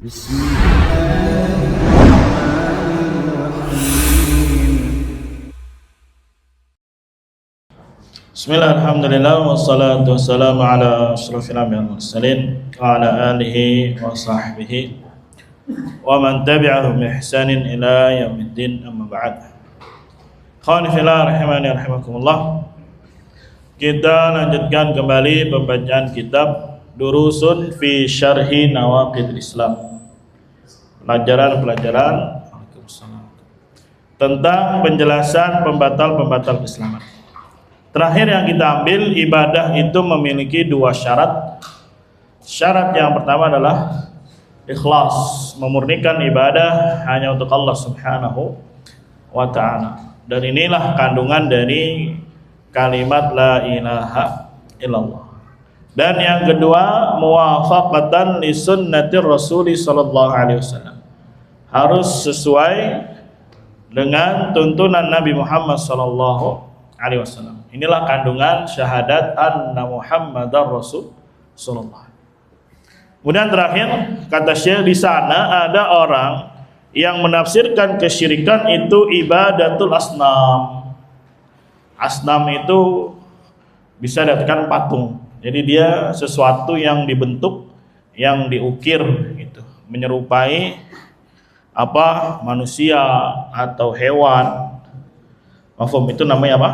Bismillah, alhamdulillah, wassalatu wassalamu ala asyrafil anbiya'i wal mursalin wa ala alihi wa sahbihi wa man tabi'ahum bi ihsanin ila yaumiddin, amma ba'd. Khawani fillah rahimani rahimakumullah. Kita lanjutkan kembali pembacaan kitab Durusun fi Syarhi Nawaqidil Islam. Pelajaran tentang penjelasan pembatal-pembatal keislaman. Terakhir yang kita ambil, ibadah itu memiliki dua syarat. Syarat yang pertama adalah ikhlas, memurnikan ibadah hanya untuk Allah Subhanahu wa ta'ala. Dan inilah kandungan dari kalimat la ilaha illallah. Dan yang kedua, muwafaqatan li sunnatir Rasul sallallahu alaihi wasallam. Harus sesuai dengan tuntunan Nabi Muhammad sallallahu alaihi wasallam. Inilah kandungan syahadat anna Muhammadar Rasulullah. Kemudian terakhir, kata Syekh, di sana ada orang yang menafsirkan kesyirikan itu ibadatul asnam. Asnam itu bisa dikatakan patung. Jadi dia sesuatu yang dibentuk, yang diukir gitu, menyerupai apa? Manusia atau hewan. Mafhum, itu namanya apa?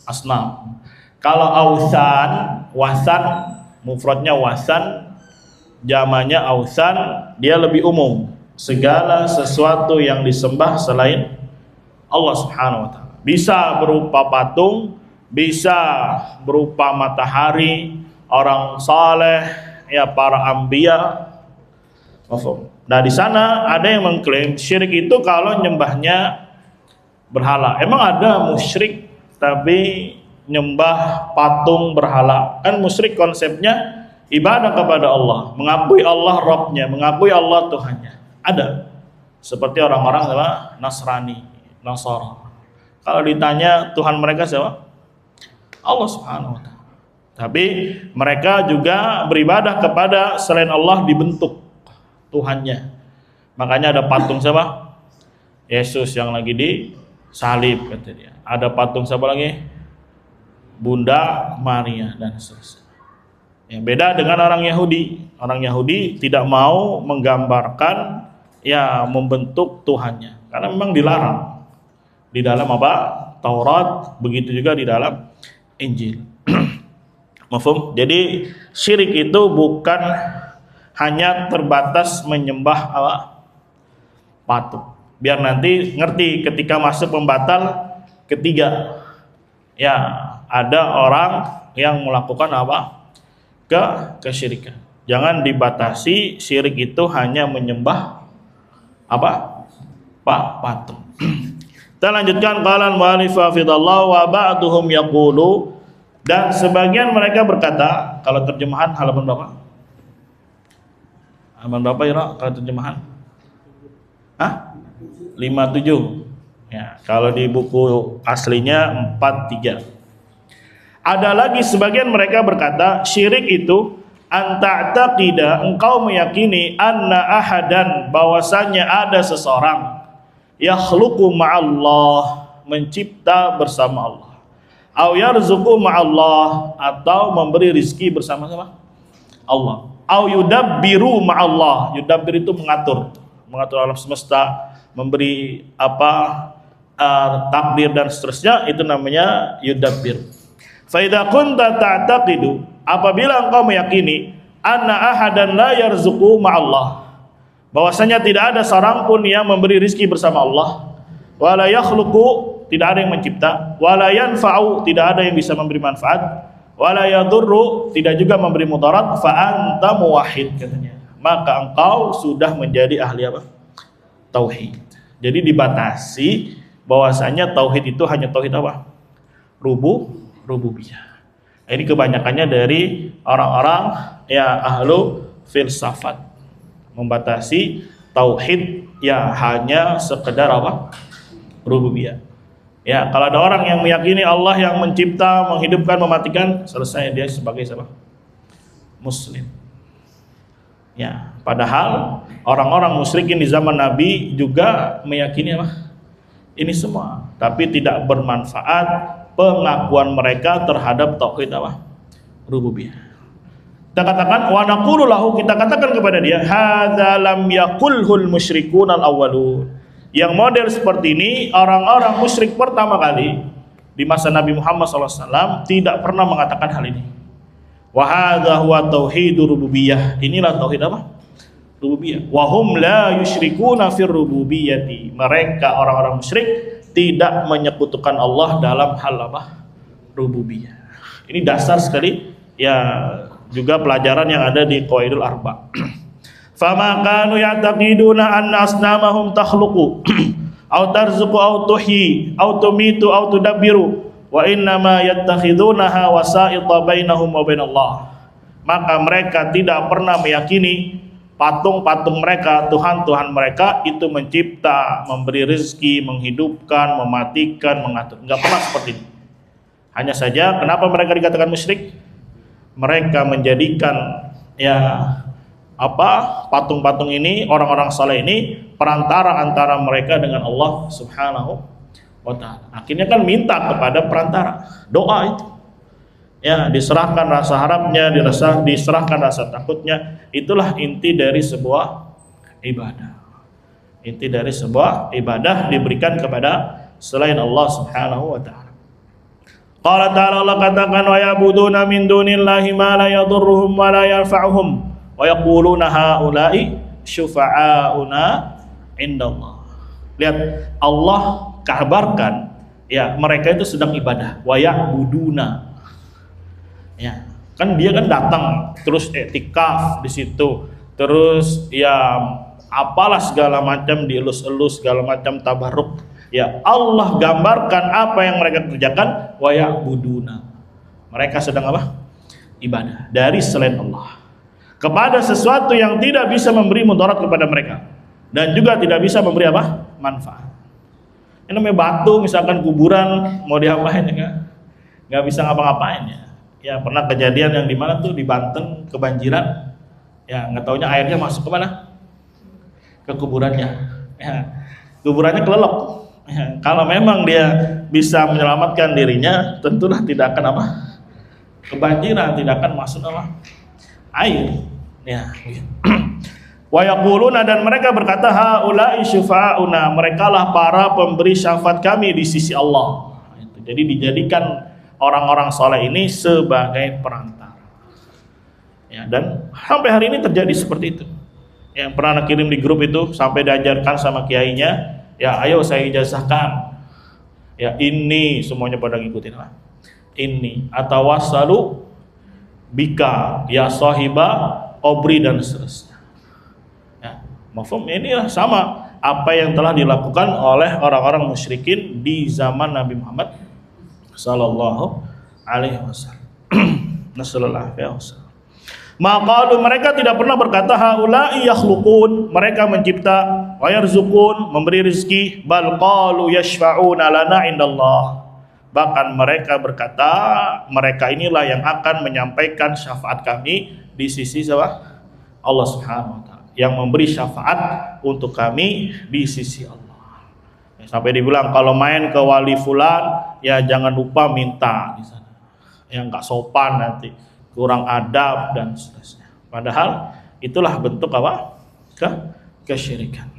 Asnam. Kalau ausan, wasan, mufradnya wasan, jamannya ausan, dia lebih umum. Segala sesuatu yang disembah selain Allah Subhanahu wa ta'ala. Bisa berupa patung, bisa berupa matahari, orang saleh, ya para anbiya. Nah, di sana ada yang mengklaim syirik itu kalau nyembahnya berhala. Emang ada musyrik tapi nyembah patung berhala? Kan musyrik konsepnya ibadah kepada Allah, mengakui Allah Rabbnya, mengakui Allah Tuhannya. Ada seperti orang-orang Nasrani, Nasara. Kalau ditanya Tuhan mereka siapa? Allah Subhanahu wa ta'ala. Tapi mereka juga beribadah kepada selain Allah, dibentuk Tuhannya. Makanya ada patung siapa? Yesus yang lagi disalib, kata dia. Ada patung siapa lagi? Bunda Maria dan seterusnya. Yang beda dengan orang Yahudi. Orang Yahudi tidak mau menggambarkan, ya, membentuk Tuhannya, karena memang dilarang di dalam apa? Taurat, begitu juga di dalam Injil. Mafhum? Jadi syirik itu bukan hanya terbatas menyembah apa? Patung. Biar nanti ngerti ketika masuk pembatal ketiga, ya, ada orang yang melakukan apa? Kesyirikan. Jangan dibatasi syirik itu hanya menyembah apa? Patung. Kita lanjutkan, qala al-mu'allif hafizallahu wa ba'duhum yaqulu, dan sebagian mereka berkata, kalau terjemahan halaman berapa? Halaman berapa ya, kalau terjemahan? 57. Ya, kalau di buku aslinya 43. Ada lagi sebagian mereka berkata, syirik itu anta'taqida, engkau meyakini, anna ahadan, bahwasanya ada seseorang, yakhluqu ma'allah, mencipta bersama Allah, au yarzuqu ma'allah, atau memberi rizki bersama-sama Allah, au yudabbiru ma'allah, yudabbir itu mengatur alam semesta, memberi apa? Takdir dan seterusnya, itu namanya yudabbir. Fa idza kunta ta'taqidu, apabila engkau meyakini, anna ahadan la yarzuqu ma'allah, bahwasanya tidak ada seorang pun yang memberi rizki bersama Allah, wala yakhluqu, tidak ada yang mencipta, wala yanfa'u, tidak ada yang bisa memberi manfaat, wala yadurru, tidak juga memberi mudarat, fa anta muwahhid, katanya, maka engkau sudah menjadi ahli apa? Tauhid. Jadi dibatasi bahwasanya tauhid itu hanya tauhid apa? Rububiyah. Ini kebanyakannya dari orang-orang ya ahlu filsafat, membatasi tauhid ya hanya sekedar apa? Rububiyah. Ya, kalau ada orang yang meyakini Allah yang mencipta, menghidupkan, mematikan, selesai dia sebagai siapa? Muslim. Ya, padahal orang-orang musyrikin di zaman Nabi juga meyakini apa? Ini semua, tapi tidak bermanfaat pengakuan mereka terhadap tauhid apa? Rububiyah. Kita katakan wa naqulu lahu, kita katakan kepada dia, hadza lam yaqulhul musyrikun al-awwalun. Yang model seperti ini orang-orang musyrik pertama kali di masa Nabi Muhammad SAW tidak pernah mengatakan hal ini. Wa hadza huwa tauhidur rububiyah. Inilah tauhid apa? Rububiyah. Wa hum la yusyrikuna fir rububiyyati. Mereka orang-orang musyrik tidak menyekutukan Allah dalam hal apa? Rububiyah. Ini dasar sekali ya, juga pelajaran yang ada di Qawaidul Arba. Fama kanu ya'taqiduna anna asnamahum takhluqu aw tarzuqu aw tuhyi aw tumitu aw tudabbiru wa innama yattakhidunaha wasa'ita bainahum wa bainallah. Maka mereka tidak pernah meyakini patung-patung mereka, Tuhan-Tuhan mereka itu mencipta, memberi rezeki, menghidupkan, mematikan, mengatur. Enggak pernah seperti ini. Hanya saja kenapa mereka dikatakan musyrik? Mereka menjadikan ya patung-patung ini, orang-orang saleh ini perantara antara mereka dengan Allah Subhanahu wa ta'ala. Akhirnya kan minta kepada perantara, doa itu. Ya, diserahkan rasa harapnya, diserahkan rasa takutnya. Itulah inti dari sebuah ibadah. Inti dari sebuah ibadah diberikan kepada selain Allah Subhanahu wa ta'ala. Qala ta'ala, Allah katakan, wa ya'buduna min dunillahi ma la yadurruhum wa la yanfa'uhum wa yaquluna haula'i syufa'auna indallah. Lihat, Allah kabarkan ya mereka itu sedang ibadah. Wa ya'buduna. Ya, kan dia kan datang terus i'tikaf di situ, terus ya apalah segala macam dielus-elus, segala macam tabarruk. Ya, Allah gambarkan apa yang mereka kerjakan, wa ya'buduna. Mereka sedang apa? Ibadah dari selain Allah kepada sesuatu yang tidak bisa memberi mudarat kepada mereka dan juga tidak bisa memberi apa? Manfaat. Ini namanya batu, misalkan kuburan, mau diapain ya? Nggak bisa ngapa-ngapain ya. Ya, pernah kejadian yang di mana tuh di Banten kebanjiran. Ya, nggak taunya airnya masuk ke mana? Ke kuburannya. Ya, kuburannya kelelep. Ya, kalau memang dia bisa menyelamatkan dirinya, tentulah tidak akan apa? Kebanjiran, tidak akan masuk apa? Air. Ya. Wa yaquluna, dan mereka berkata, haula'i syufa'auna, merekalah para pemberi syafaat kami di sisi Allah. Jadi dijadikan orang-orang soleh ini sebagai perantara. Ya, dan sampai hari ini terjadi seperti itu. Yang pernah kirim di grup itu sampai diajarkan sama kiainya, ya ayo saya ijazahkan. Ya ini semuanya pada ngikutin lah. Ini atawassalu bika ya sahiba obri dan seterusnya. Ya, mafhum ini sama apa yang telah dilakukan oleh orang-orang musyrikin di zaman Nabi Muhammad sallallahu alaihi wasallam. Nasallallahu alaihi wasallam. Maqalu, mereka tidak pernah berkata haula'i yakhluqun, mereka mencipta, wa yarzuqun, memberi rezeki, bal qalu yashfa'una lana indallah. Bahkan mereka berkata, mereka inilah yang akan menyampaikan syafaat kami di sisi siapa? Allah Subhanahu wa taala, yang memberi syafaat untuk kami di sisi Allah. Sampai dibilang kalau main ke wali fulan ya jangan lupa minta di sana. Yang enggak sopan nanti, kurang adab dan seterusnya. Padahal itulah bentuk apa? Kesyirikan.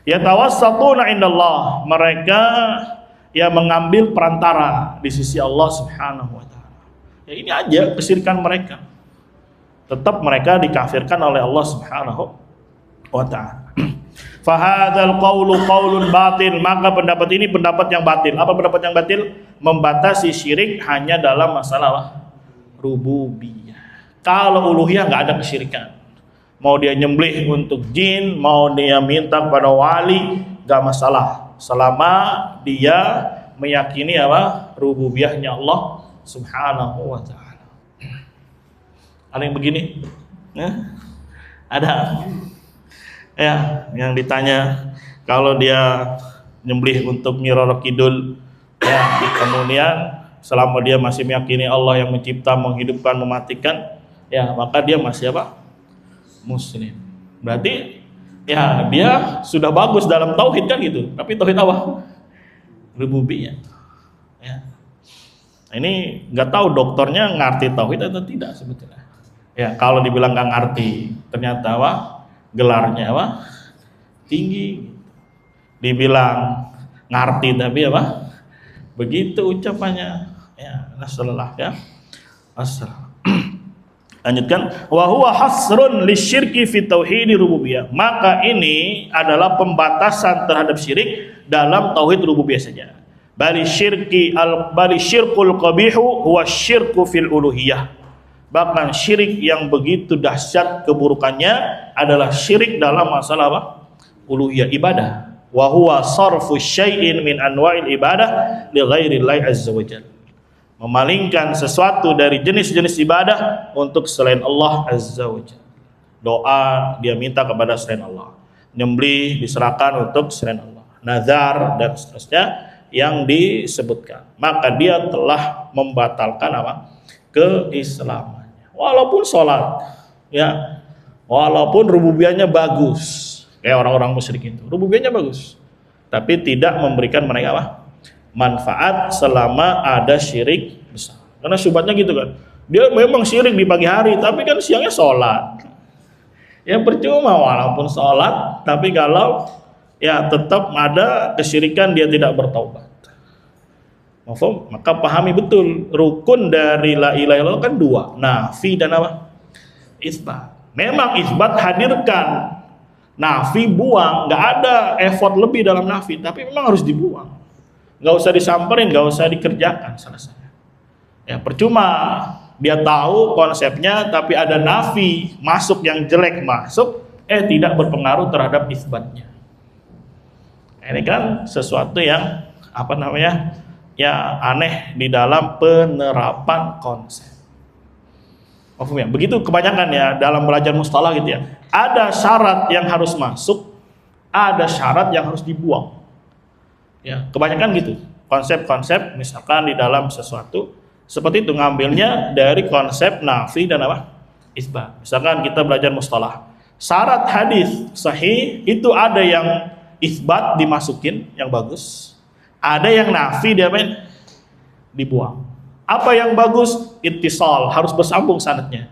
Ya tawassatuna indallah, mereka ya mengambil perantara di sisi Allah Subhanahu wa taala. Ya ini aja kesyirikan mereka. Tetap mereka dikafirkan oleh Allah Subhanahu wa taala. Fahadzal qaulu qaulun batil, maka pendapat ini pendapat yang batil. Apa pendapat yang batil? Membatasi syirik hanya dalam masalah rububiyah. Kalau uluhiyah nggak ada kesyirikan. Mau dia nyembelih untuk jin, mau dia minta kepada wali, nggak masalah. Selama dia meyakini apa? Rububiyahnya Allah Subhanahu wa taala. Ada yang begini? Ada. Ya, yang ditanya kalau dia nyembelih untuk Nyi Roro Kidul, ya, kemudian selama dia masih meyakini Allah yang mencipta, menghidupkan, mematikan, ya maka dia masih apa? Muslim. Berarti ya dia sudah bagus dalam tauhid kan gitu. Tapi tauhid apa? Rububiyah. Ya. Ini nggak tahu dokternya ngerti tauhid atau tidak sebetulnya. Ya kalau dibilang nggak ngerti, ternyata apa? Gelarnya apa? Tinggi. Dibilang ngerti tapi apa? Begitu ucapannya. Ya, nasallallahu ya. Asal. Lanjutkan, wa huwa hasrun lisyirki fi tauhid rububiyah. Maka ini adalah pembatasan terhadap syirik dalam tauhid rububiyah saja. Bali syirkul qabihu huwa syirku fil uluhiyah. Bahkan syirik yang begitu dahsyat keburukannya adalah syirik dalam masalah apa? Uluhiyah, ibadah. Wa huwa sarfu syai'in min anwa'il ibadah li ghairillahi azza wajalla. Memalingkan sesuatu dari jenis-jenis ibadah untuk selain Allah azza wajalla. Doa dia minta kepada selain Allah. Nyembelih diserahkan untuk selain Allah. Nazar dan seterusnya yang disebutkan. Maka dia telah membatalkan apa? Keislamannya. Walaupun sholat, ya, walaupun rububiyahnya bagus, kayak orang-orang musyrik itu, rububiyahnya bagus, tapi tidak memberikan mereka apa? Manfaat selama ada syirik besar. Karena syubhatnya gitu kan, dia memang syirik di pagi hari, tapi kan siangnya sholat. Ya percuma walaupun sholat, tapi kalau ya tetap ada kesyirikan dia tidak bertaubat. Maka pahami betul rukun dari la ilaha illallah kan dua, nafi dan apa? Isbat. Memang isbat hadirkan, nafi buang. Nggak ada effort lebih dalam nafi, tapi memang harus dibuang. Nggak usah disamperin, nggak usah dikerjakan, selesai. Ya percuma dia tahu konsepnya, tapi ada nafi masuk yang jelek masuk, tidak berpengaruh terhadap isbatnya. Ini kan sesuatu yang apa namanya? Ya aneh di dalam penerapan konsep. Ya? Begitu kebanyakan ya dalam belajar mustalah gitu ya. Ada syarat yang harus masuk, ada syarat yang harus dibuang. Ya, kebanyakan gitu. Konsep-konsep misalkan di dalam sesuatu seperti itu ngambilnya dari konsep nafi dan apa? Isbat. Misalkan kita belajar mustalah. Syarat hadis sahih itu ada yang isbat dimasukin yang bagus. Ada yang nafi dia dibuang. Apa yang bagus? Ittisal, harus bersambung sanadnya.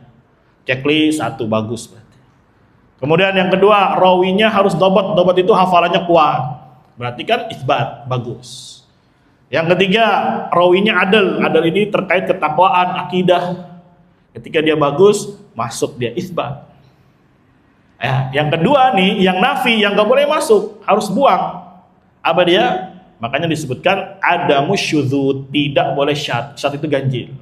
Checklist satu bagus berarti. Kemudian yang kedua, rawinya harus dobat. Dobat itu hafalannya kuat. Berarti kan isbat, bagus. Yang ketiga, rawinya adil. Adil ini terkait ketakwaan, akidah. Ketika dia bagus, masuk dia isbat. Ya, yang kedua nih, yang nafi, yang gak boleh masuk, harus buang. Apa dia? Makanya disebutkan ada musyudzud, tidak boleh syad. Syad itu ganjil.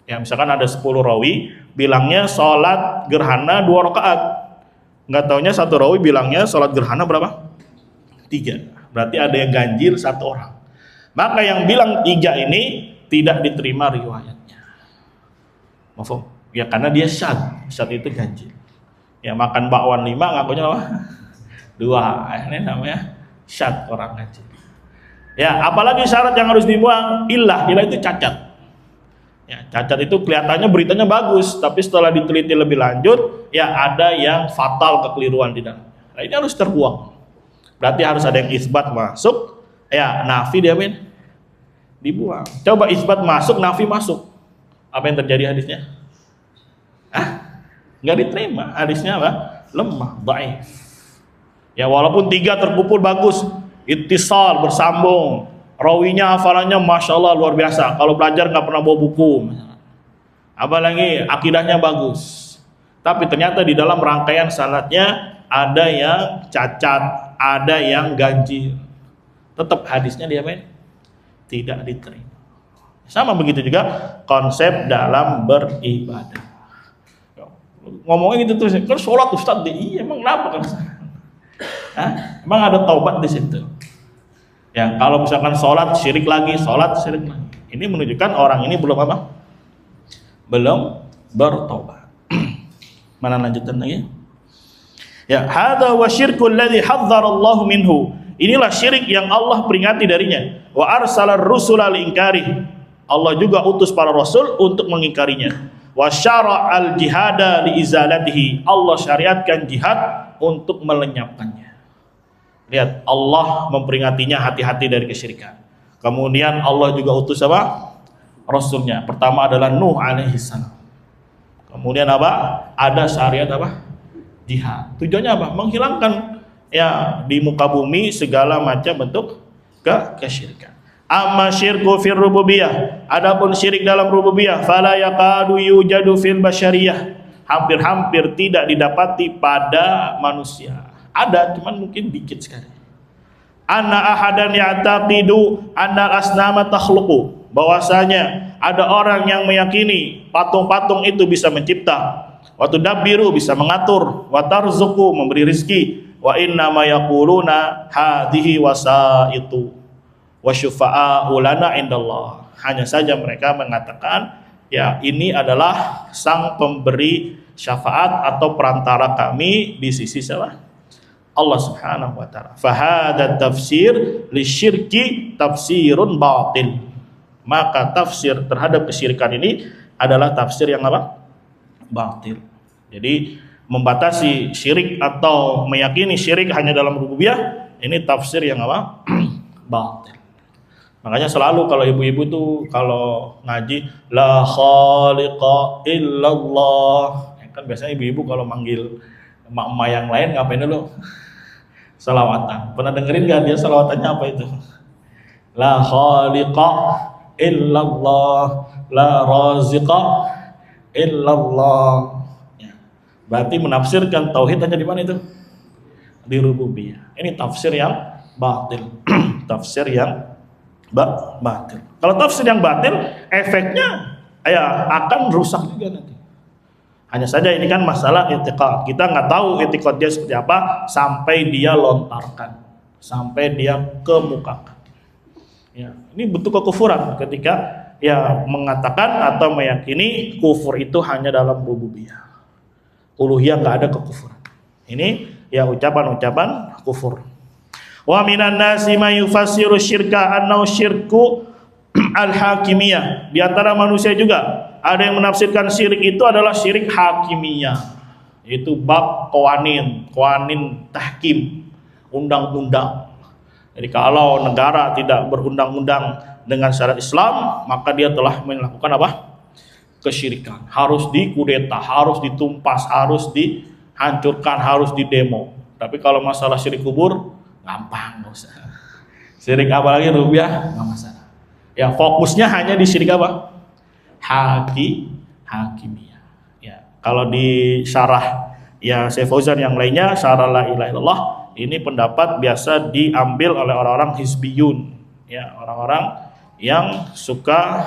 Ya, misalkan ada 10 rawi bilangnya sholat gerhana 2 rakaat. Nggak taunya satu rawi bilangnya sholat gerhana berapa? 3. Berarti ada yang ganjil 1 orang. Maka yang bilang 3 ini tidak diterima riwayatnya. Mafhum? Ya karena dia syad. Syad itu ganjil. Ya makan bakwan 5 ngakunya apa? 2. Ini namanya syad, orang ganjil. Ya, apalagi syarat yang harus dibuang, ilah itu cacat. Ya, cacat itu kelihatannya beritanya bagus, tapi setelah diteliti lebih lanjut, ya ada yang fatal kekeliruan di dalamnya. Nah, ini harus terbuang. Berarti harus ada yang isbat masuk, ya nafi dia dibuang. Coba isbat masuk, nafi masuk. Apa yang terjadi hadisnya? Nggak diterima. Hadisnya apa? Lemah, dhaif. Ya walaupun 3 terkumpul bagus. Ittisal, bersambung, rawinya hafalannya masya Allah luar biasa. Kalau belajar nggak pernah bawa buku, apalagi akidahnya bagus. Tapi ternyata di dalam rangkaian sanadnya ada yang cacat, ada yang ganjil. Tetap hadisnya dia tidak diterima. Sama begitu juga konsep dalam beribadah. Ngomongnya gitu terus, kan sholat Ustaz, iya emang kenapa kan? Emang ada taubat di situ? Ya kalau misalkan sholat syirik lagi, sholat syirik lagi. Ini menunjukkan orang ini belum apa? Belum bertaubat. Mana lanjutan lagi? Ya, hadza wa syirkul ladzi hadzarallahu minhu. Inilah syirik yang Allah peringati darinya. Wa arsalar rusula liingkari. Allah juga utus para rasul untuk mengingkarinya. Wa syara'al jihada li izalatihi. Allah syariatkan jihad untuk melenyapkannya. Lihat, Allah memperingatnya hati-hati dari kesyirikan. Kemudian Allah juga utus apa? Rasulnya. Pertama adalah Nuh alaihi salam. Kemudian apa? Ada syariat apa? Jihad. Tujuannya apa? Menghilangkan ya di muka bumi segala macam bentuk kesyirikan. Amma syirku fil rububiyah, adapun syirik dalam rububiyah, fala yaqadu yujadu fil basyariyah, hampir-hampir tidak didapati pada manusia. Ada, cuman mungkin dikit sekali. Anna ahadan ya'taqidu anna asnama takhluqu, bahwasanya ada orang yang meyakini patung-patung itu bisa mencipta, wa tudabbiru, bisa mengatur, wa tarzuqu, memberi rezeki, wa inna ma yaquluna hadhihi wasaitu wa syufa'a'u lana indallah. Hanya saja mereka mengatakan ya ini adalah sang pemberi syafaat atau perantara kami di sisi siapa? Allah Subhanahu wa taala. Fa hadza tafsir lisyirki tafsirun batil. Maka tafsir terhadap kesyirikan ini adalah tafsir yang apa? Batil. Jadi membatasi syirik atau meyakini syirik hanya dalam rububiyah, ini tafsir yang apa? Batil. Makanya selalu kalau ibu-ibu tuh kalau ngaji la khaliqa illallah, ya kan biasanya ibu-ibu kalau manggil emak-emak yang lain ngapain dulu? Salawatan. Pernah dengerin gak dia salawatannya apa itu? La khaliqa illallah, la raziqa illallah. Ya. Berarti menafsirkan tauhid hanya di mana itu? Di rububiyah. Ini tafsir yang batil. Tafsir yang batil. Kalau tafsir yang batil, efeknya ya akan rusak juga nanti. Hanya saja ini kan masalah i'tiqad. Kita nggak tahu i'tiqad dia seperti apa sampai dia lontarkan, sampai dia kemukakan. Ya, ini bentuk kekufuran ketika ya mengatakan atau meyakini kufur itu hanya dalam rububiyah. Uluhiyah nggak ada kekufuran. Ini ya ucapan-ucapan kufur. Wa minan nasi may yufassiru syirka annahu syirku al-hakimiyah. Di antara manusia juga ada yang menafsirkan syirik itu adalah syirik hakimiyah, yaitu bab qawanin tahkim, undang-undang. Jadi kalau negara tidak berundang-undang dengan syariat Islam, maka dia telah melakukan apa? Kesyirikan. Harus dikudeta, harus ditumpas, harus dihancurkan, harus didemo. Tapi kalau masalah syirik kubur gampang, nggak usah. Syirik apalagi rupiah nggak masalah. Ya fokusnya hanya di syirik apa? Hakimiyah. Ya kalau di syarah ya Syekh Fauzan yang lainnya syarah la ilaha illallah, ini pendapat biasa diambil oleh orang-orang hizbiyun, ya orang-orang yang suka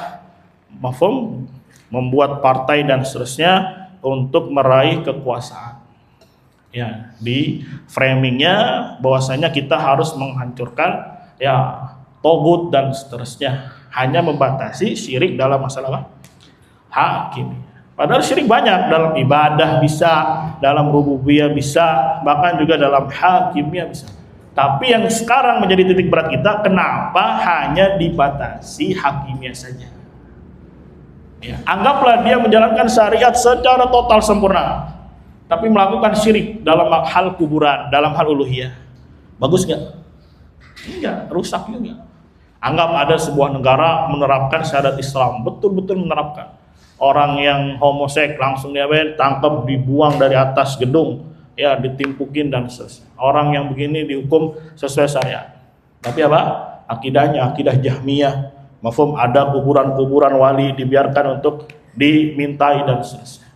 membuat partai dan seterusnya untuk meraih kekuasaan. Ya, di framingnya bahwasanya kita harus menghancurkan ya togut dan seterusnya, hanya membatasi syirik dalam masalah hakim. Padahal syirik banyak, dalam ibadah bisa, dalam rububiyah bisa, bahkan juga dalam hakimiyah bisa. Tapi yang sekarang menjadi titik berat kita, kenapa hanya dibatasi hakimiyah saja? Ya, anggaplah dia menjalankan syariat secara total sempurna, tapi melakukan syirik dalam hal kuburan, dalam hal uluhiyah. Bagus nggak? Enggak, rusak juga. Anggap ada sebuah negara menerapkan syariat Islam, betul-betul menerapkan. Orang yang homoseks langsung dia tangkap, dibuang dari atas gedung, ya ditimpukin dan seterusnya. Orang yang begini dihukum sesuai syariat. Tapi apa? Akidahnya akidah Jahmiyah. Mafhum, ada kuburan-kuburan wali dibiarkan untuk dimintai dan seterusnya.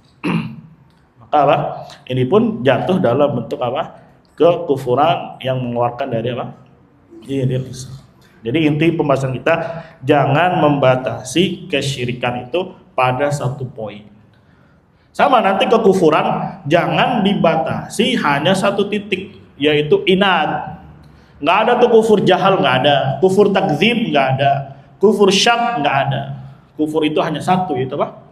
Apa? Ini pun jatuh dalam bentuk apa? Kekufuran yang mengeluarkan dari apa? Islam. Jadi inti pembahasan kita, jangan membatasi kesyirikan itu pada satu poin. Sama nanti kekufuran jangan dibatasi hanya satu titik, yaitu inad. Nggak ada tuh kufur jahal, nggak ada. Kufur takdzib nggak ada. Kufur syak nggak ada. Kufur itu hanya satu, yaitu apa?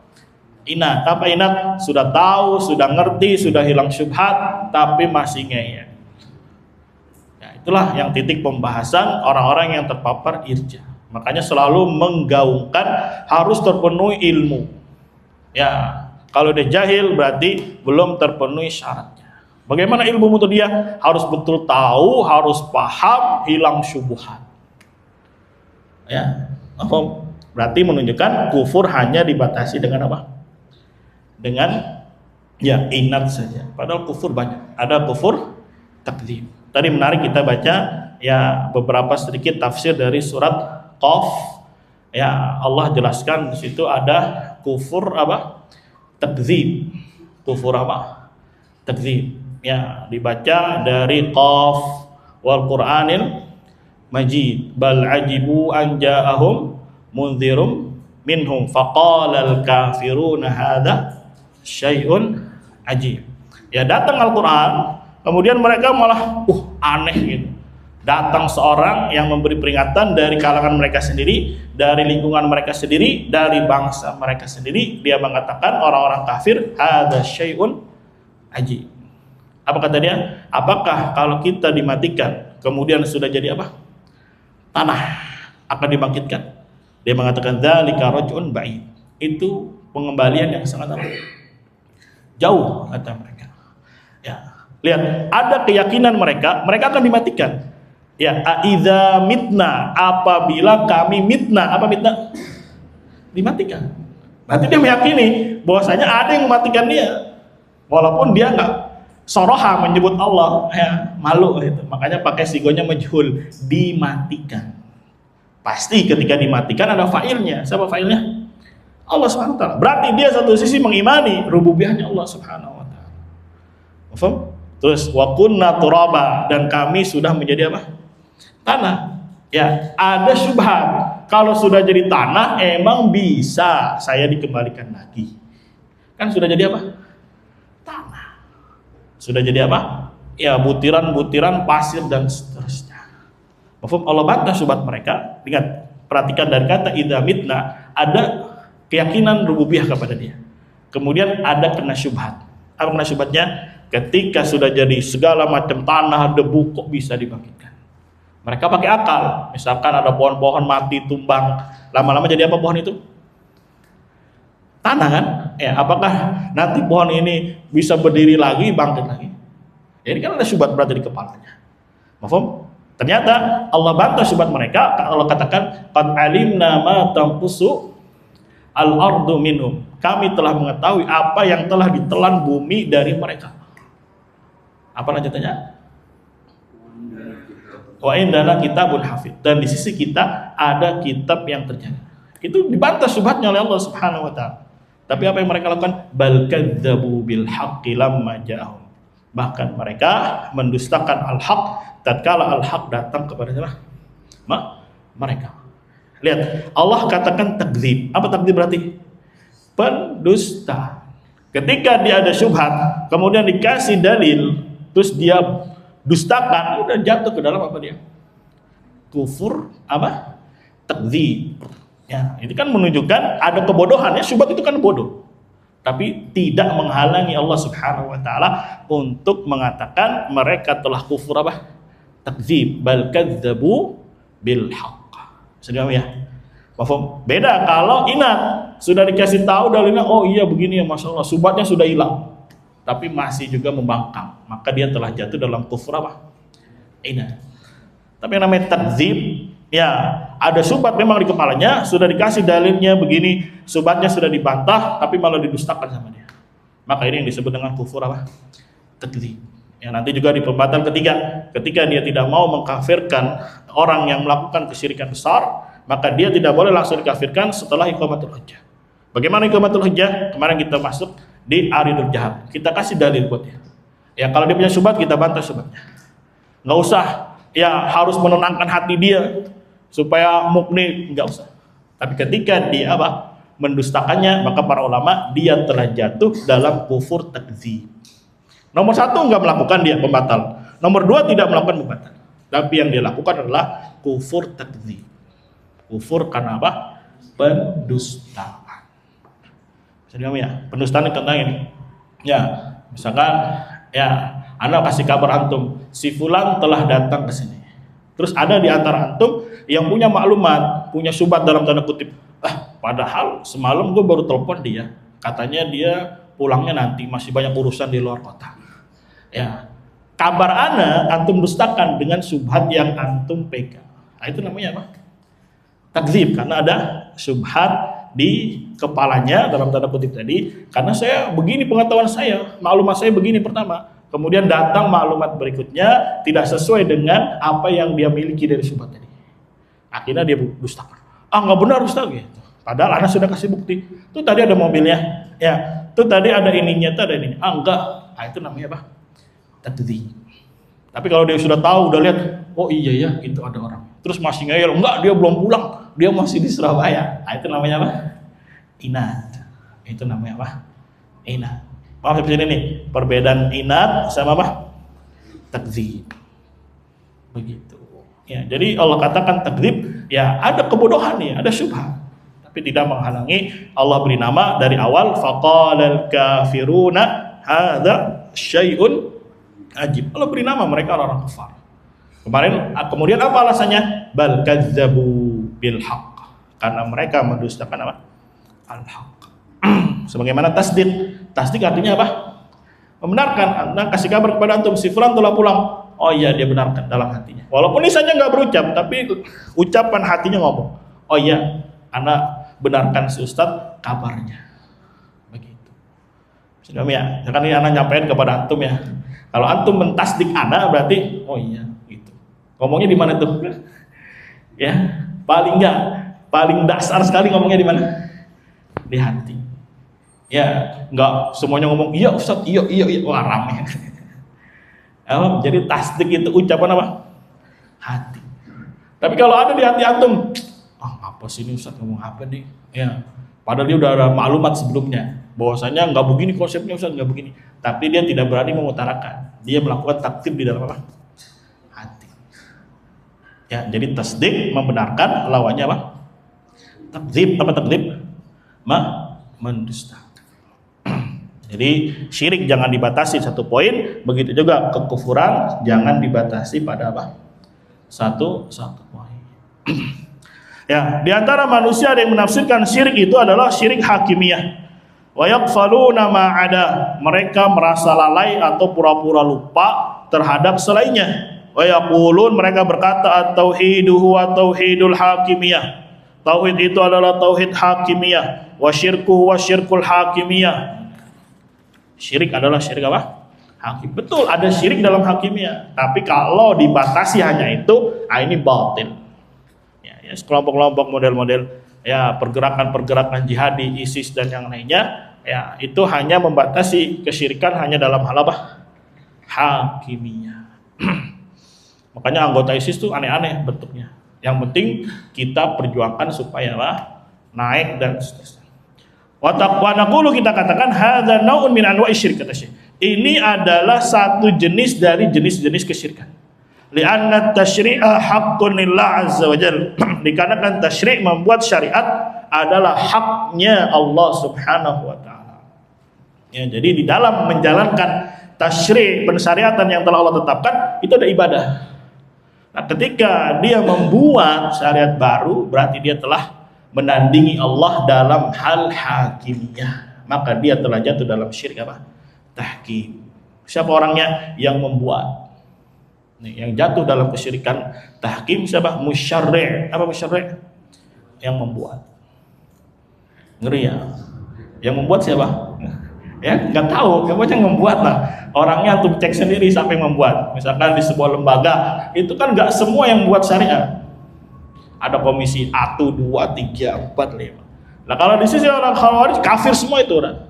Inat. Apa inat? Sudah tahu, sudah ngerti, sudah hilang syubhat, tapi masih ngeyel. Ya, itulah yang titik pembahasan orang-orang yang terpapar irja. Makanya selalu menggaungkan harus terpenuhi ilmu. Ya, kalau dia jahil berarti belum terpenuhi syaratnya. Bagaimana ilmu untuk dia? Harus betul tahu, harus paham, hilang syubhat. Ya, apa? Berarti menunjukkan kufur hanya dibatasi dengan apa? Dengan ya inat saja. Padahal kufur banyak. Ada kufur takdzib. Tadi menarik kita baca ya beberapa sedikit tafsir dari surat Qaf. Ya, Allah jelaskan di situ ada kufur apa? Takdzib. Kufur apa? Takdzib. Ya, dibaca dari Qaf wal Qur'anil Majid. Bal ajibu an ja'ahum munzirum minhum faqalal kafiruna hadza syai'un ajib. Ya, datang Al-Qur'an, kemudian mereka malah aneh gitu. Datang seorang yang memberi peringatan dari kalangan mereka sendiri, dari lingkungan mereka sendiri, dari bangsa mereka sendiri. Dia mengatakan orang-orang kafir hadza syai'un ajib. Apa kata dia? Apakah kalau kita dimatikan kemudian sudah jadi apa? Tanah akan dibangkitkan? Dia mengatakan dzalika raj'un ba'id. Itu pengembalian yang sangat jauh kata mereka. Ya, lihat, ada keyakinan mereka akan dimatikan. Ya, aiza mitna, apabila kami mitna, apa mitna? Dimatikan. Berarti dia meyakini bahwasanya ada yang mematikan dia. Walaupun dia enggak soroha menyebut Allah, ya, malu itu. Makanya pakai sigonya majhul, dimatikan. Pasti ketika dimatikan ada fa'ilnya. Siapa fa'ilnya? Allah Subhanahu wa taala. Berarti dia satu sisi mengimani rububiyahnya Allah Subhanahu wa taala. Paham? Terus wa kunna turaba, dan kami sudah menjadi apa? Tanah. Ya, ada syubhat. Kalau sudah jadi tanah emang bisa saya dikembalikan lagi. Kan sudah jadi apa? Tanah. Sudah jadi apa? Ya, butiran-butiran pasir dan seterusnya. Allah bantah syubhat mereka. Ingat, perhatikan dari kata idza mitna, ada keyakinan rububiyah kepada dia. Kemudian ada kena syubhat. Apa kena syubhatnya? Ketika sudah jadi segala macam tanah, debu, kok bisa dibangkitkan? Mereka pakai akal. Misalkan ada pohon-pohon mati tumbang, lama-lama jadi apa pohon itu? Tanah kan? Ya, apakah nanti pohon ini bisa berdiri lagi, bangkit lagi? Ya, ini kan ada syubhat berada di kepalanya. Paham? Ternyata Allah bantah syubhat mereka. Allah katakan qad alimna ma tanqusu al-ardu minhum. Kami telah mengetahui apa yang telah ditelan bumi dari mereka. Apa lanjutannya? Wa indana kitabun hafidz, dan di sisi kita ada kitab yang terjaga. Itu dibantah syubhatnya oleh Allah Subhanahu wa taala. Tapi apa yang mereka lakukan? Bal kadzdzabu bil haqqi lamma ja'ahum. Bahkan mereka mendustakan al-haq tatkala al-haq datang kepada mereka. Lihat, Allah katakan takdzib. Apa takdzib berarti? Pendusta. Ketika dia ada syubhat, kemudian dikasih dalil, terus dia dustakan, udah jatuh ke dalam apa dia? Kufur apa? Takdzib. Ya, itu kan menunjukkan ada kebodohan. Ya, syubhat itu kan bodoh. Tapi tidak menghalangi Allah Subhanahu wa taala untuk mengatakan mereka telah kufur apa? Takdzib. Bal kadzdzabu bil haqq. Sudah ya? Paham? Beda kalau inat, sudah dikasih tahu dalilnya, oh iya begini ya, Masya Allah, syubhatnya sudah hilang, tapi masih juga membangkang, maka dia telah jatuh dalam kufur apa? Inat. Tapi yang namanya takdzib, ya ada syubhat memang di kepalanya, sudah dikasih dalilnya begini, syubhatnya sudah dibantah, tapi malah didustakan sama dia. Maka ini yang disebut dengan kufur apa? Takdzib. Yang nanti juga di pembatal ketiga, ketika dia tidak mau mengkafirkan orang yang melakukan kesyirikan besar, maka dia tidak boleh langsung dikafirkan setelah iqamatul hujjah. Bagaimana iqamatul hujjah? Kemarin kita masuk di aridul jahal. Kita kasih dalil buat dia. Ya, kalau dia punya syubhat, kita bantah syubhatnya. Nggak usah ya harus menenangkan hati dia supaya mukni, nggak usah. Tapi ketika dia apa? Mendustakannya, maka para ulama dia telah jatuh dalam kufur takdzib. Nomor satu nggak melakukan, dia pembatal. Nomor dua tidak melakukan pembatal. Tapi yang dia lakukan adalah kufur takdzib. Kufur karena apa? Pendustaan. Bisa dipahami ya? Pendustaan itu tentang ini. Ya, misalkan ya, Anda kasih kabar antum, si fulan telah datang ke sini. Terus ada di antara antum yang punya maklumat, punya syubhat dalam tanda kutip. Padahal semalam gue baru telepon dia, katanya dia pulangnya nanti, masih banyak urusan di luar kota. Ya, kabar ana antum dustakan dengan syubhat yang antum pegang. Nah, itu namanya apa? Takdzib, karena ada syubhat di kepalanya dalam tanda kutip tadi, karena saya begini pengetahuan saya, maklumat saya begini pertama, kemudian datang maklumat berikutnya tidak sesuai dengan apa yang dia miliki dari syubhat tadi. Akhirnya dia dustakan. Ah, nggak benar Ustaz gitu. Padahal Anda sudah kasih bukti. Tuh tadi ada mobilnya, ya. Tuh tadi ada ininya, tuh ada ininya. Ah, enggak. Ah, itu namanya apa? Takdzib. Tapi kalau dia sudah tahu, udah lihat, oh iya ya, itu ada orang. Terus masih ngeyel, enggak, dia belum pulang, dia masih di Surabaya. Nah, itu namanya apa? Inat. Itu namanya apa? Inat. Paham sampai sini nih? Perbedaan inat sama apa? Takdzib. Begitu. Ya, jadi Allah katakan takdzib, ya ada kebodohan ya, ada syubhat. Tapi tidak menghalangi Allah beri nama dari awal, faqalal kafiruna hadza syai'un ajib. Allah beri nama mereka orang kafir. Kemudian apa alasannya? Bal kadzabu bil haqq. Karena mereka mendustakan apa? Al-haq. Sebagaimana tasdik. Tasdik artinya apa? Membenarkan. Anda kasih kabar kepada antum, si fulan telah pulang. Oh iya, dia benarkan dalam hatinya. Walaupun lisannya nggak berucap, tapi ucapan hatinya ngomong. Oh iya, Anda benarkan si Ustadz kabarnya. Begitu. Sudah ya, kan ini Anda nyampein kepada antum ya. Kalau antum mentasdik Anda berarti, oh iya, gitu. Ngomongnya di mana tuh? Ya, paling dasar sekali ngomongnya di mana? Di hati. Ya, nggak semuanya ngomong iya Ustaz, iya, wah rame. Jadi tasdik itu ucapan apa? Hati. Tapi kalau ada di hati antum, apa sih ini Ustaz ngomong apa nih? Ya, padahal dia udah ada maklumat sebelumnya, bahwasanya nggak begini konsepnya Ustaz, nggak begini. Tapi dia tidak berani mengutarakan. Dia melakukan takdzib di dalam apa? Hati. Ya, jadi tasdik membenarkan, lawannya apa? Takdzib, apa takdzib? Mendustakan. Jadi syirik jangan dibatasi satu poin, begitu juga kekufuran jangan dibatasi pada apa? Satu poin. Ya, di antara manusia ada yang menafsirkan syirik itu adalah syirik hakimiyah. Wa yaqfaluna ma ada. Mereka merasa lalai atau pura-pura lupa terhadap selainnya. Wa yaqulun, mereka berkata at-tauhidu huwa tauhidul hakimiyah. Tauhid itu adalah tauhid hakimiyah. Wa syirku huwa syirkul hakimiyah. Syirik adalah syirik apa? Hakim. Betul, ada syirik dalam hakimiyah. Tapi kalau dibatasi hanya itu, ini batil. Ya, kelompok-kelompok model-model ya pergerakan-pergerakan jihadi, ISIS dan yang lainnya, ya itu hanya membatasi kesyirikan hanya dalam hal apa? Hakimiyah. Makanya anggota ISIS tuh aneh-aneh bentuknya. Yang penting kita perjuangkan supaya lah naik dan seterusnya. Wa naqulu, kita katakan hadza naun min anwa'i syirk, kata Syekh. Ini adalah satu jenis dari jenis-jenis kesyirikan. Li'anna tasyri'a haqqun lillah azza wajalla. Dikarenakan tasyri' membuat syariat adalah haknya Allah Subhanahu wa taala. Ya, jadi di dalam menjalankan tasyri' pensyariatan yang telah Allah tetapkan itu ada ibadah. Nah, ketika dia membuat syariat baru, berarti dia telah menandingi Allah dalam hal hakimiyah, maka dia telah jatuh dalam syirik apa? Tahkim. Siapa orangnya? Yang membuat. Nih, yang jatuh dalam kesyirikan tahkim siapa? Musyarri'. Apa musyarri'? Yang membuat. Ngeri ya. Yang membuat siapa? Ya, nggak tahu. Siapa yang membuat lah. Orangnya untuk cek sendiri siapa yang membuat. Misalkan di sebuah lembaga, itu kan nggak semua yang membuat syariat. Ada komisi 1, 2, 3, 4, 5. Nah kalau di sisi orang Khawarij kafir semua itu orang.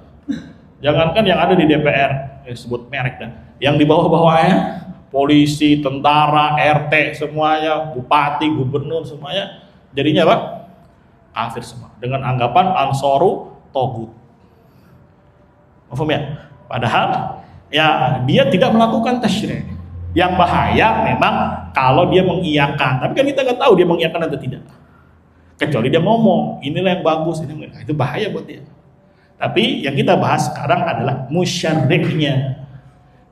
Jangankan yang ada di DPR, sebut merek dan yang di bawah-bawahnya, polisi, tentara, RT semuanya, bupati, gubernur semuanya, jadinya apa? Kafir semua. Dengan anggapan ansoru togut. Paham ya? Padahal ya dia tidak melakukan tasyri'. Yang bahaya memang kalau dia mengiyakan, tapi kan kita nggak tahu dia mengiyakan atau tidak. Kecuali dia ngomong, inilah yang bagus, ini itu bahaya buat dia. Tapi yang kita bahas sekarang adalah musyarri'nya,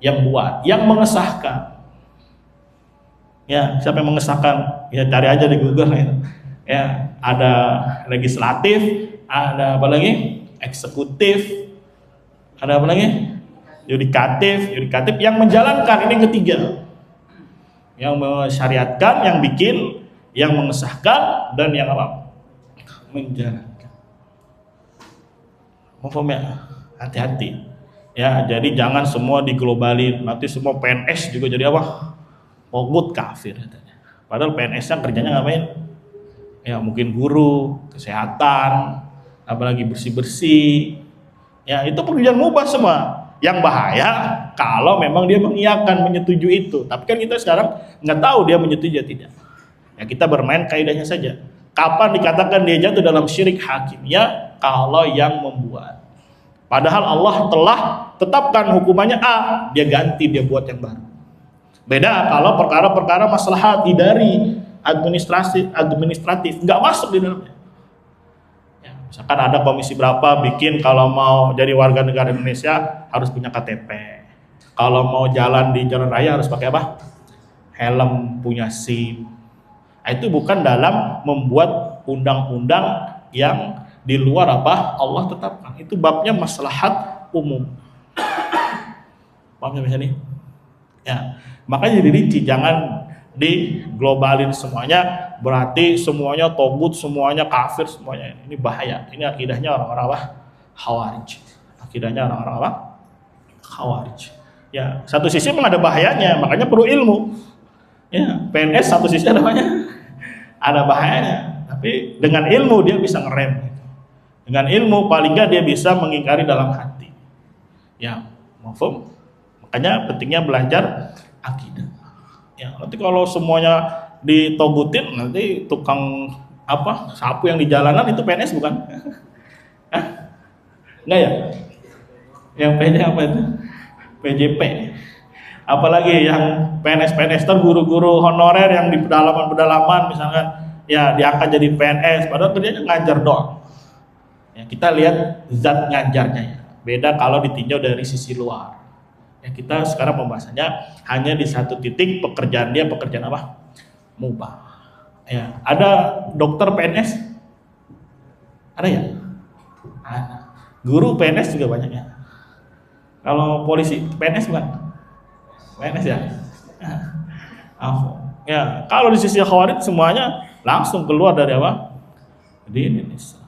yang buat, yang mengesahkan. Ya, siapa yang mengesahkan? Ya cari aja di Google ya. Ya, ada legislatif, ada apa lagi? Eksekutif, ada apa lagi? Yudikatif yang menjalankan, ini ketiga. Yang mensyariatkan, yang bikin, yang mengesahkan, dan yang apa? Menjalankan. Paham ya? Hati-hati. Ya, jadi jangan semua diglobalin. Nanti semua PNS juga jadi apa? Togut kafir. Padahal PNS-nya kerjanya ngapain? Ya mungkin guru, kesehatan, apalagi bersih-bersih. Ya itu pekerjaan mubah semua. Yang bahaya kalau memang dia mengiyakan, menyetujui itu. Tapi kan kita sekarang nggak tahu dia menyetujui atau tidak. Ya kita bermain kaidahnya saja. Kapan dikatakan dia jatuh dalam syirik hakimiyah? Kalau yang membuat. Padahal Allah telah tetapkan hukumannya A, dia ganti, dia buat yang baru. Beda kalau perkara-perkara maslahat dari administratif nggak masuk di dalamnya. Ya, misalkan ada komisi berapa bikin kalau mau jadi warga negara Indonesia harus punya KTP. Kalau mau jalan di jalan raya harus pakai apa? Helm, punya SIM. Nah, itu bukan dalam membuat undang-undang yang di luar apa Allah tetapkan. Itu babnya maslahat umum. Paham sampai sini? Ya, makanya jadi rinci, jangan diglobalin semuanya, berarti semuanya togut, semuanya kafir, semuanya. Ini bahaya. Ini akidahnya orang-orang apa? Khawarij. Akidahnya orang-orang apa? Khawarij. Ya, satu sisi memang ada bahayanya, makanya perlu ilmu. Ya, PNS satu sisi ada bahayanya, tapi dengan ilmu dia bisa ngerem. Dengan ilmu paling nggak dia bisa mengingkari dalam hati. Ya, mafhum? Makanya pentingnya belajar akidah. Ya, nanti kalau semuanya ditogutin, nanti tukang apa sapu yang di jalanan itu PNS bukan? Enggak ya? Yang PJ apa itu? PJP. Apalagi yang PNS guru-guru honorer yang di pedalaman misalkan ya diangkat jadi PNS, padahal kerjanya ngajar doang. Ya, kita lihat zat ngajarnya ya. Beda kalau ditinjau dari sisi luar. Ya, kita sekarang pembahasannya hanya di satu titik, pekerjaan dia pekerjaan apa? Mubah. Ya, ada dokter PNS? Ada ya? Ada. Guru PNS juga banyak ya. Kalau polisi PNS bukan? PNS ya? Ya, kalau di sisi Khawarij semuanya langsung keluar dari apa? Di Indonesia.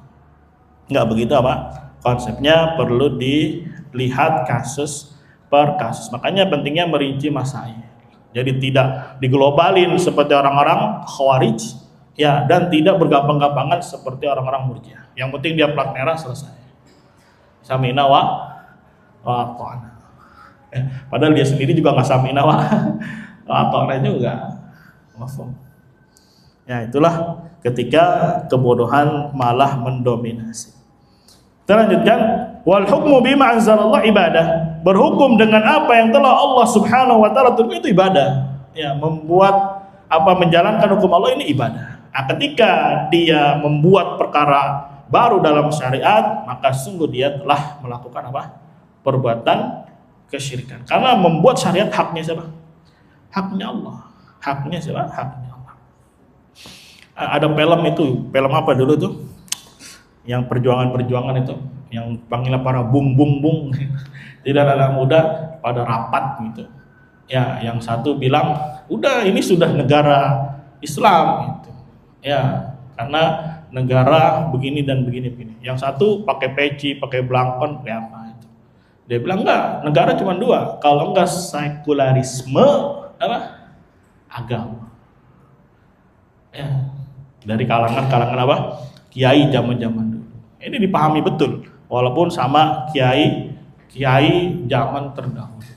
Enggak begitu apa? Konsepnya perlu dilihat kasus per kasus. Makanya pentingnya merinci masail. Jadi tidak diglobalin seperti orang-orang Khawarij ya, dan tidak bergampang-gampangan seperti orang-orang Murji'ah. Yang penting dia plat merah selesai. Sami'na wa ata'na. Padahal dia sendiri juga enggak sami'na wa ata'na juga. Mafhum. Ya, itulah ketika kebodohan malah mendominasi. Kita lanjutkan, wal hukmu bima anzalallah ibadah. Berhukum dengan apa yang telah Allah Subhanahu wa taala tentukan itu ibadah. Ya, membuat apa menjalankan hukum Allah ini ibadah. Nah, ketika dia membuat perkara baru dalam syariat, maka sungguh dia telah melakukan apa? Perbuatan kesyirikan. Karena membuat syariat haknya siapa? Haknya Allah. Haknya siapa? Haknya Allah. Ada film itu, film apa dulu tuh? Yang perjuangan itu, yang panggilnya para bung. Tidak anak muda pada rapat gitu. Ya, yang satu bilang, udah ini sudah negara Islam gitu. Ya, karena negara begini dan begini. Yang satu pakai peci, pakai belangkon, kayak apa itu. Dia bilang enggak, negara cuma dua. Kalau enggak sekularisme, apa? Agama. Ya, dari kalangan apa? Kiai zaman-zaman dulu. Ini dipahami betul, walaupun sama kiai zaman terdahulu.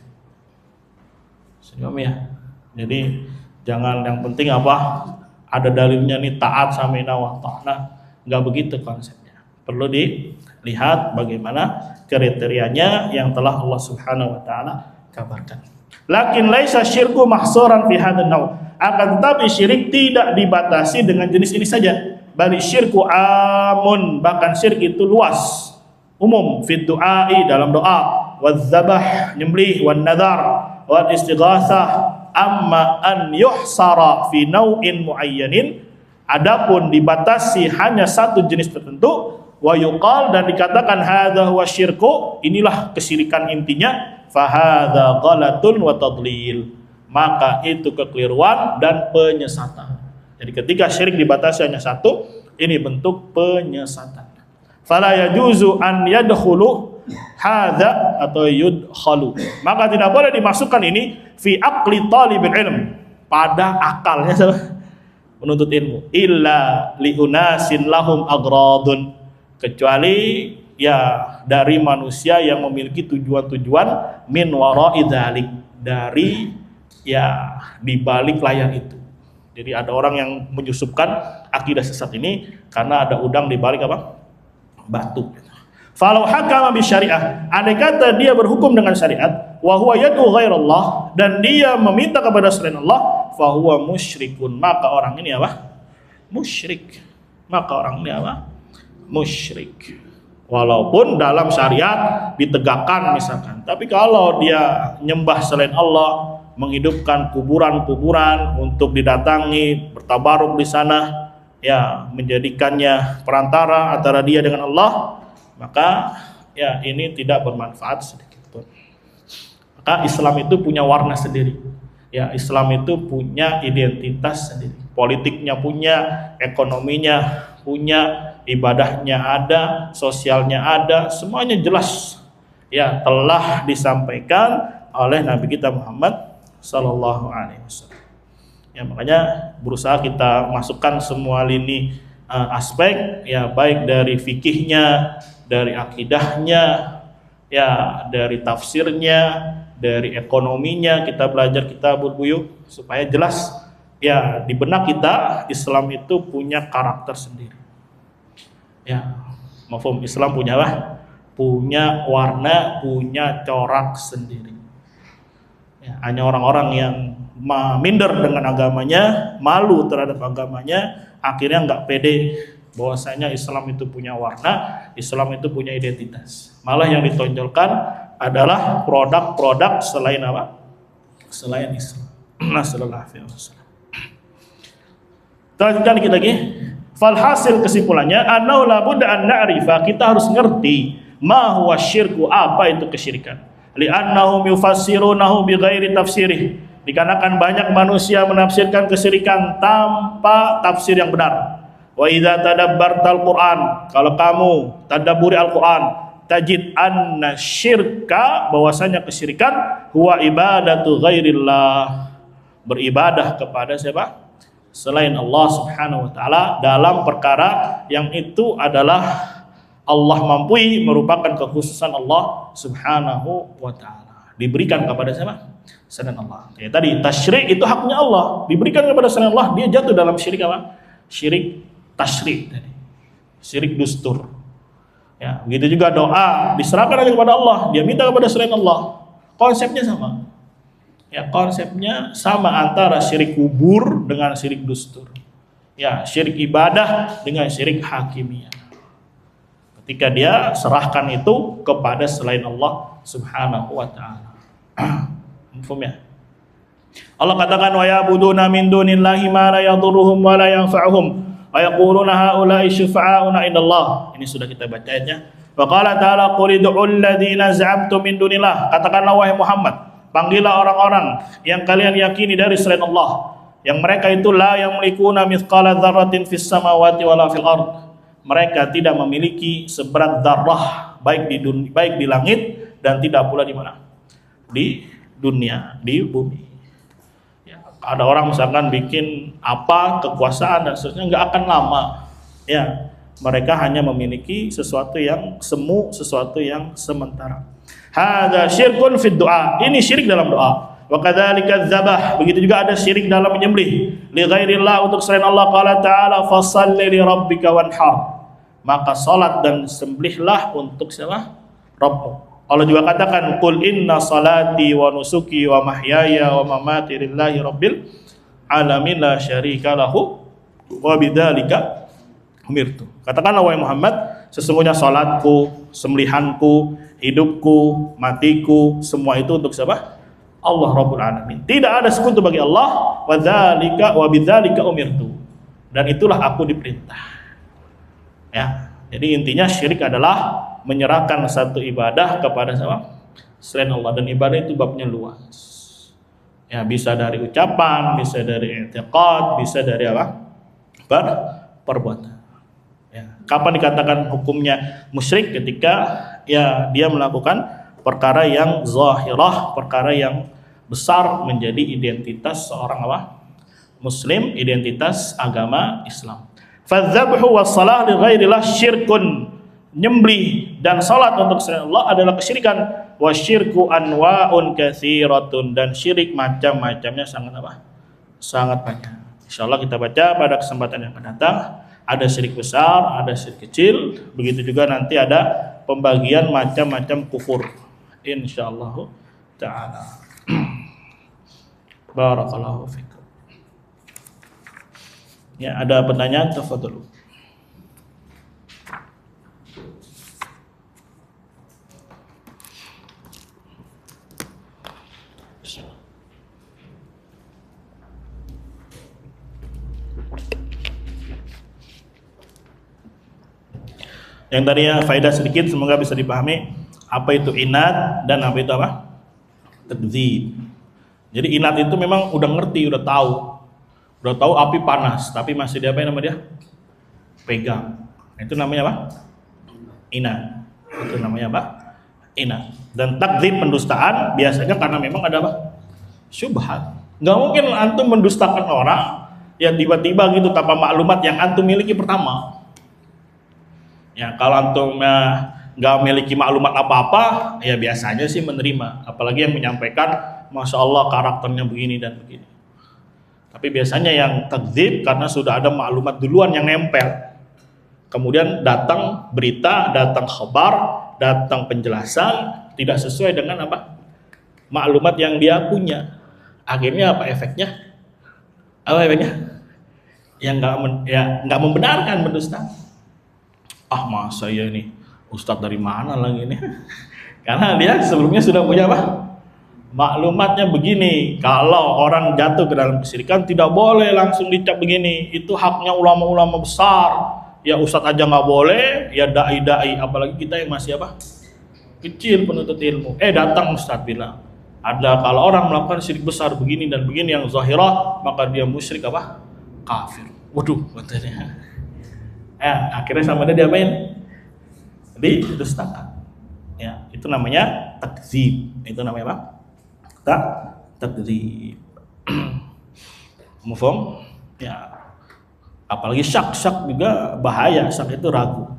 Senyum ya. Jadi jangan yang penting apa? Ada dalilnya nih taat sami'na wa ta'na. Enggak begitu konsepnya. Perlu dilihat bagaimana kriterianya yang telah Allah Subhanahu wa taala kabarkan. Lakin laisa syirku mahsuran fi hadzal naw'. Akan tetapi syirik tidak dibatasi dengan jenis ini saja. Bali syirku amun, bahkan syirik itu luas, umum, fit du'ai dalam doa, wadzabah nyembelih, wan nadar, wal istighatsah, amma an yuhsara fi nau'in muayyanin, adapun dibatasi hanya satu jenis tertentu, wa yuqal, dan dikatakan hadza huwa syirku, inilah kesyirikan intinya, fa hadza ghalatun wa tadlil, maka itu kekeliruan dan penyesatan. Jadi ketika syirik dibatasi hanya satu, ini bentuk penyesatan. Fala yajuzu an yadkhulu hadza atau yudkhalu, maka tidak boleh dimasukkan ini fi aqli talibil ilm, pada akalnya menuntut ilmu, illa liunasin lahum agradun, kecuali ya dari manusia yang memiliki tujuan-tujuan min wara'i dzalik, dari ya di balik layar itu. Jadi ada orang yang menyusupkan akidah sesat ini karena ada udang di balik apa? Batu. Falau hakama bi syariah, andai kata dia berhukum dengan syariat, wa huwa yad'u ghairallah, dan dia meminta kepada selain Allah, fa huwa musyrikun, maka orang ini apa? Musyrik. Maka orang ini apa? Musyrik. Walaupun dalam syariat ditegakkan misalkan, tapi kalau dia nyembah selain Allah, menghidupkan kuburan-kuburan untuk didatangi, bertabaruk di sana, ya menjadikannya perantara antara dia dengan Allah, maka ya ini tidak bermanfaat sedikit pun. Maka Islam itu punya warna sendiri. Ya, Islam itu punya identitas sendiri. Politiknya punya, ekonominya punya, ibadahnya ada, sosialnya ada, semuanya jelas. Ya, telah disampaikan oleh Nabi kita Muhammad sallallahu alaihi wasallam. Ya, makanya berusaha kita masukkan semua lini aspek, ya baik dari fikihnya, dari akidahnya, ya dari tafsirnya, dari ekonominya, kita belajar kitabul buyuh supaya jelas ya di benak kita Islam itu punya karakter sendiri. Ya, mafhum, Islam punya apa? Punya warna, punya corak sendiri. Ya, hanya orang-orang yang minder dengan agamanya, malu terhadap agamanya, akhirnya nggak pede bahwasanya Islam itu punya warna, Islam itu punya identitas. Malah yang ditonjolkan adalah produk-produk selain apa? Selain Islam. Sallallahu alaihi wasallam. Lanjutkan dikit lagi. Falhasil, kesimpulannya, annahu la budda an na'rifa, kita harus ngerti ma huwa syirku, apa itu kesyirikan. Li'annahum yufassirunahu bighairi tafsirih, dikarenakan banyak manusia menafsirkan kesyirikan tanpa tafsir yang benar. Wa idza tadabbartal Qur'an, kalau kamu tadabburi Al-Qur'an, tajid anna syirka, bahwasanya kesyirikan huwa ibadatu ghairillah, beribadah kepada siapa? Selain Allah Subhanahu wa taala dalam perkara yang itu adalah Allah mampu, merupakan kekhususan Allah Subhanahu wa taala. Diberikan kepada siapa? Selain Allah. Ya, tadi tasyrik itu haknya Allah, diberikan kepada selain Allah, dia jatuh dalam syirik apa? Syirik tasyrik tadi. Syirik dustur. Ya, begitu juga doa diserahkan aja kepada Allah, dia minta kepada selain Allah. Konsepnya sama. Ya, konsepnya sama antara syirik kubur dengan syirik dustur. Ya, syirik ibadah dengan syirik hakimiyah. Ketika dia serahkan itu kepada selain Allah Subhanahu wa taala. Mafhum ya? Allah katakan wa ya'buduna min dunillahi ma la yadhurruhum wa la yanfa'uhum wa yaquluna haula'i syufa'auna indallah. Ini sudah kita baca ayatnya. Wa qala ta'ala qul ud'ul ladzina za'amtum min dunillah. Katakanlah wahai Muhammad, panggillah orang-orang yang kalian yakini dari selain Allah, yang mereka itu la yamlikuna mithqala dzarratin fis samawati wala fil ard. Mereka tidak memiliki seberat darah baik di langit dan tidak pula di mana? Di dunia, di bumi. Ya, ada orang misalkan bikin apa kekuasaan dan seterusnya, nggak akan lama. Ya, mereka hanya memiliki sesuatu yang semu, sesuatu yang sementara. Hadza syirkun fid du'a. Ini syirik dalam doa. Wa kadzalika dzabah. Begitu juga ada syirik dalam menyembelih li ghairillah, untuk selain Allah. Qala ta'ala fashalli li rabbika wanhar. Maka salat dan sembelihlah untuk siapa? Rabbmu. Allah juga katakan qul inna salati wa nusuki wa mahyaya wa mamati lillahi rabbil alamin la syarika lahu wa bidzalika umirtu. Katakanlah wahai Muhammad, sesungguhnya salatku, sembelihanku, hidupku, matiku, semua itu untuk siapa? Allah Rabbul Alamin. Tidak ada sekutu bagi Allah. Wa dzalika wa bidzalika umirtu. Dan itulah aku diperintah. Ya, Jadi intinya syirik adalah menyerahkan satu ibadah kepada siapa? Selain Allah, dan ibadah itu babnya luas. Ya, bisa dari ucapan, bisa dari i'tiqad, bisa dari apa? Perbuatan. Ya, kapan dikatakan hukumnya musyrik? Ketika ya dia melakukan perkara yang zahirah, perkara yang besar menjadi identitas seorang apa? Muslim, identitas agama Islam. Fadzabhu wassalah li ghairillah syirkun. Nyembelih dan salat untuk selain Allah adalah kesyirikan. Wasyirku anwa'un katsiratun, dan syirik macam-macamnya sangat apa? Sangat banyak. Insyaallah kita baca pada kesempatan yang akan datang. Ada syirik besar, ada syirik kecil, begitu juga nanti ada pembagian macam-macam kufur. Insyaallah taala. Barakallahu fikum. Ya, ada pertanyaan, tafadhol. Yang tadinya faedah sedikit, semoga bisa dipahami apa itu inat dan apa itu apa? Takdzib. Jadi inat itu memang udah ngerti, udah tahu api panas, tapi masih diapain sama dia? Pegang. Itu namanya apa? Inat. Itu namanya apa? Inat. Dan takdzib, pendustaan, biasanya karena memang ada apa? Syubhat. Nggak mungkin antum mendustakan orang ya tiba-tiba gitu tanpa maklumat yang antum miliki pertama. Ya, kalau antum nggak memiliki maklumat apa-apa, ya biasanya sih menerima. Apalagi yang menyampaikan, Masya Allah karakternya begini dan begini. Tapi biasanya yang takdzib karena sudah ada maklumat duluan yang nempel. Kemudian datang berita, datang khabar, datang penjelasan, tidak sesuai dengan apa? Maklumat yang dia punya. Akhirnya apa efeknya? Apa efeknya? Yang nggak membenarkan, mendusta. Ah, masa ya ini ustadz dari mana lagi ini? Karena dia sebelumnya sudah punya apa? Maklumatnya begini. Kalau orang jatuh ke dalam kesyirikan tidak boleh langsung dicap begini. Itu haknya ulama-ulama besar. Ya ustadz aja nggak boleh, ya dai-dai. Apalagi kita yang masih apa? Kecil penuntut ilmu. Datang ustadz bilang, ada kalau orang melakukan syirik besar begini dan begini yang zahirah, maka dia musyrik apa? Kafir. Waduh, katanya. Akhirnya sama dia diapain? Didustakan. Ya, itu namanya takdzib. Itu namanya apa? Takdzib. Mufhum? Ya. Apalagi syak juga bahaya. Syak itu ragu.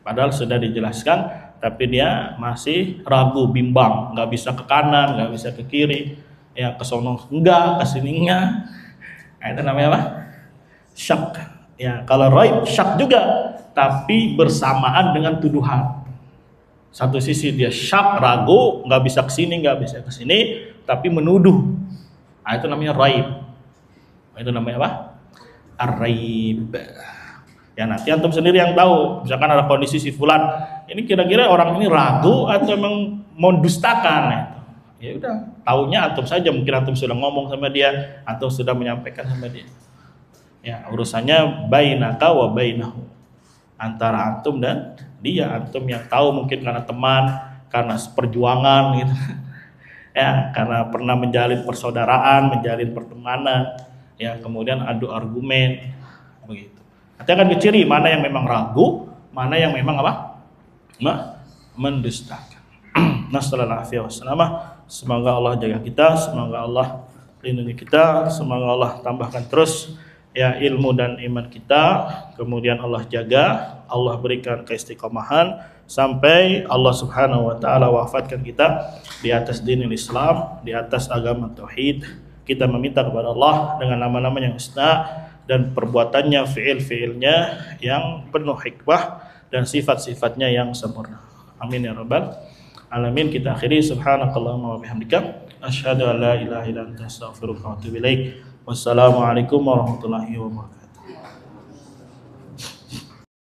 Padahal sudah dijelaskan, tapi dia masih ragu, bimbang, nggak bisa ke kanan, nggak bisa ke kiri, ya ke sono enggak, ke sini enggak. Nah, itu namanya apa? Syak. Ya, kalau raib syak juga, tapi bersamaan dengan tuduhan. Satu sisi dia syak, ragu, nggak bisa kesini, nggak bisa kesini, tapi menuduh. Nah, itu namanya raib. Itu namanya apa? Ar-raib. Ya nanti antum sendiri yang tahu. Misalkan ada kondisi si fulan, ini kira-kira orang ini ragu atau memang mau dustakan. Ya udah, taunya antum saja. Mungkin antum sudah ngomong sama dia, antum sudah menyampaikan sama dia. Ya, urusannya bainaka wa bainahu, antara antum dan dia. Antum yang tahu mungkin karena teman, karena perjuangan gitu. Ya, karena pernah menjalin persaudaraan, menjalin pertemanan, ya kemudian adu argumen begitu. Nanti akan diciri mana yang memang ragu, mana yang memang apa? Mendustakan. Nasallallahu alaihi wasallam. Semoga Allah jaga kita, semoga Allah lindungi kita, semoga Allah tambahkan terus ya ilmu dan iman kita, kemudian Allah jaga, Allah berikan keistiqomahan sampai Allah Subhanahu wa taala wafatkan kita di atas dinul Islam, di atas agama tauhid. Kita meminta kepada Allah dengan nama-nama yang husna dan perbuatannya, fiil-fiilnya yang penuh hikmah dan sifat-sifatnya yang sempurna. Amin ya rabbal alamin. Kita akhiri subhanakallahumma wa bihamdika asyhadu an la ilaha illa anta astaghfiruka wa atubu ilaik. Wassalamualaikum warahmatullahi wabarakatuh.